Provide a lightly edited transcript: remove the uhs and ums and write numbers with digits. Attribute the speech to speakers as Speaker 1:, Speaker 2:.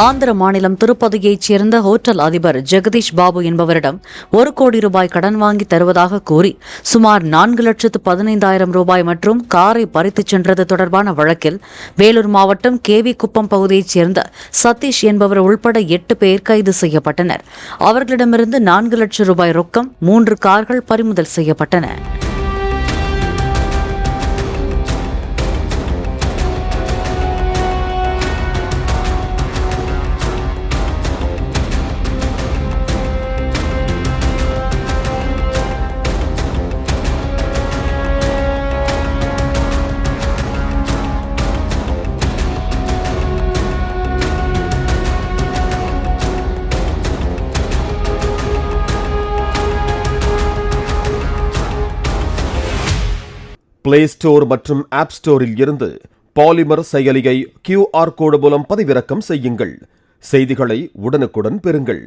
Speaker 1: ஆந்திர மாநிலம் திருப்பதியைச் சேர்ந்த ஹோட்டல் அதிபர் ஜெகதீஷ் பாபு என்பவரிடம் 1 கோடி ரூபாய் கடன் வாங்கி தருவதாக கூறி சுமார் 4,15,000 ரூபாய் மற்றும் காரை பறித்துச் சென்றது தொடர்பான வழக்கில் வேலூர் மாவட்டம் கேவி குப்பம் பகுதியைச் சேர்ந்த சதீஷ் என்பவர் உள்பட 8 பேர் கைது செய்யப்பட்டனர். அவர்களிடமிருந்து 4 லட்சம் ரூபாய் ரொக்கம், 3 கார்கள் பறிமுதல் செய்யப்பட்டன.
Speaker 2: பிளே ஸ்டோர் மற்றும் ஆப் ஸ்டோரில் இருந்து பாலிமர் செயலியை QR கோடு மூலம் பதிவிறக்கம் செய்யுங்கள். செய்திகளை உடனுக்குடன் பெறுங்கள்.